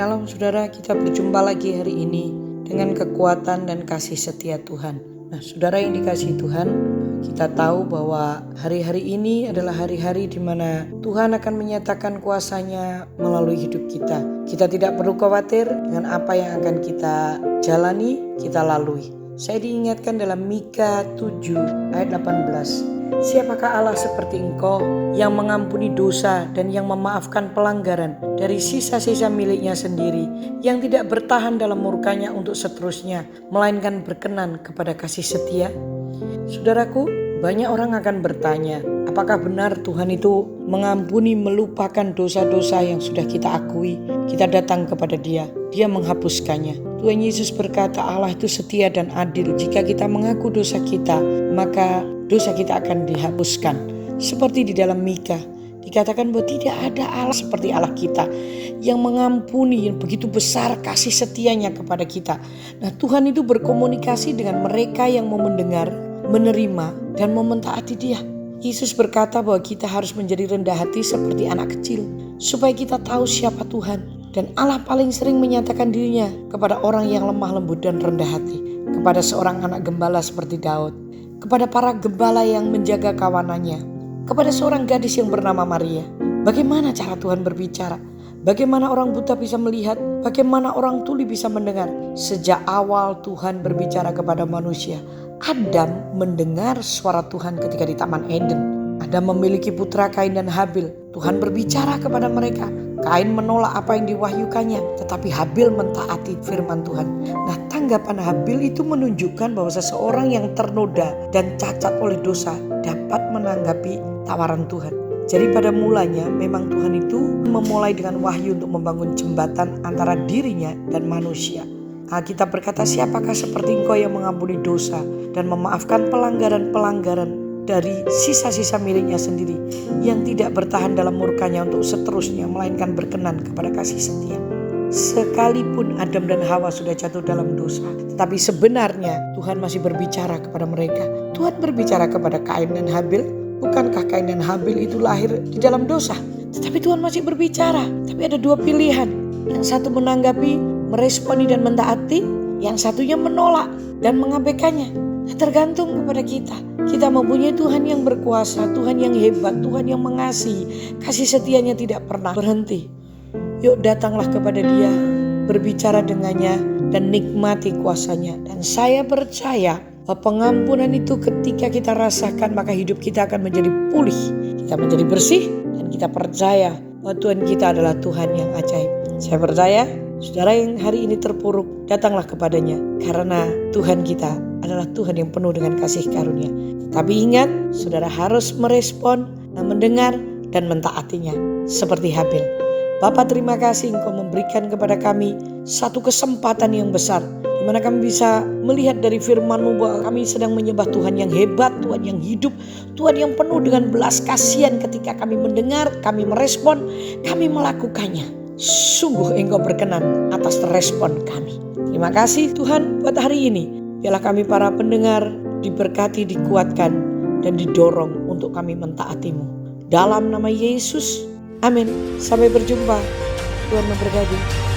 Shalom saudara, kita berjumpa lagi hari ini dengan kekuatan dan kasih setia Tuhan. Nah saudara yang dikasihi Tuhan, kita tahu bahwa hari-hari ini adalah hari-hari di mana Tuhan akan menyatakan kuasa-Nya melalui hidup kita. Kita tidak perlu khawatir dengan apa yang akan kita jalani, kita lalui. Saya diingatkan dalam Mika 7 ayat 18. Siapakah Allah seperti Engkau yang mengampuni dosa dan yang memaafkan pelanggaran dari sisa-sisa miliknya sendiri, yang tidak bertahan dalam murkanya untuk seterusnya, melainkan berkenan kepada kasih setia? Saudaraku, banyak orang akan bertanya, apakah benar Tuhan itu mengampuni, melupakan dosa-dosa yang sudah kita akui? Kita datang kepada Dia, Dia menghapuskannya. Tuhan Yesus berkata Allah itu setia dan adil. Jika kita mengaku dosa kita, maka dosa kita akan dihapuskan. Seperti di dalam Mika dikatakan bahwa tidak ada Allah seperti Allah kita yang mengampuni, yang begitu besar kasih setianya kepada kita. Nah Tuhan itu berkomunikasi dengan mereka yang mau mendengar, menerima dan mau mentaati Dia. Yesus berkata bahwa kita harus menjadi rendah hati seperti anak kecil, supaya kita tahu siapa Tuhan. Dan Allah paling sering menyatakan dirinya kepada orang yang lemah lembut dan rendah hati, kepada seorang anak gembala seperti Daud, kepada para gembala yang menjaga kawanannya, kepada seorang gadis yang bernama Maria. Bagaimana cara Tuhan berbicara? Bagaimana orang buta bisa melihat? Bagaimana orang tuli bisa mendengar? Sejak awal Tuhan berbicara kepada manusia. Adam mendengar suara Tuhan ketika di Taman Eden. Adam memiliki putra Kain dan Habil. Tuhan berbicara kepada mereka. Kain menolak apa yang diwahyukannya, tetapi Habil mentaati firman Tuhan. Nah, tanggapan Habil itu menunjukkan bahwa seseorang yang ternoda dan cacat oleh dosa dapat menanggapi tawaran Tuhan. Jadi pada mulanya memang Tuhan itu memulai dengan wahyu untuk membangun jembatan antara dirinya dan manusia. Alkitab berkata, siapakah seperti Engkau yang mengampuni dosa dan memaafkan pelanggaran-pelanggaran dari sisa-sisa miliknya sendiri, yang tidak bertahan dalam murkanya untuk seterusnya, melainkan berkenan kepada kasih setia. Sekalipun Adam dan Hawa sudah jatuh dalam dosa, tetapi sebenarnya Tuhan masih berbicara kepada mereka. Tuhan berbicara kepada Kain dan Habil. Bukankah Kain dan Habil itu lahir di dalam dosa? Tetapi Tuhan masih berbicara. Tapi ada dua pilihan. Yang satu menanggapi, meresponi dan mentaati. Yang satunya menolak dan mengabaikannya. Nah, tergantung kepada kita. Kita mempunyai Tuhan yang berkuasa, Tuhan yang hebat, Tuhan yang mengasihi. Kasih setianya tidak pernah berhenti. Yuk datanglah kepada Dia, berbicara dengannya dan nikmati kuasanya. Dan saya percaya bahwa pengampunan itu ketika kita rasakan, maka hidup kita akan menjadi pulih. Kita menjadi bersih dan kita percaya bahwa Tuhan kita adalah Tuhan yang ajaib. Saya percaya saudara yang hari ini terpuruk, datanglah kepadanya. Karena Tuhan kita adalah Tuhan yang penuh dengan kasih karunia. Tapi ingat, saudara harus merespon, mendengar dan mentaatinya seperti Habil. Bapa, terima kasih Engkau memberikan kepada kami satu kesempatan yang besar, di mana kami bisa melihat dari firman-Mu bahwa kami sedang menyembah Tuhan yang hebat, Tuhan yang hidup, Tuhan yang penuh dengan belas kasihan. Ketika kami mendengar, kami merespon, kami melakukannya. Sungguh Engkau berkenan atas respon kami. Terima kasih Tuhan buat hari ini. Biarlah kami para pendengar diberkati, dikuatkan, dan didorong untuk kami mentaati-Mu. Dalam nama Yesus, amin. Sampai berjumpa. Tuhan memberkati.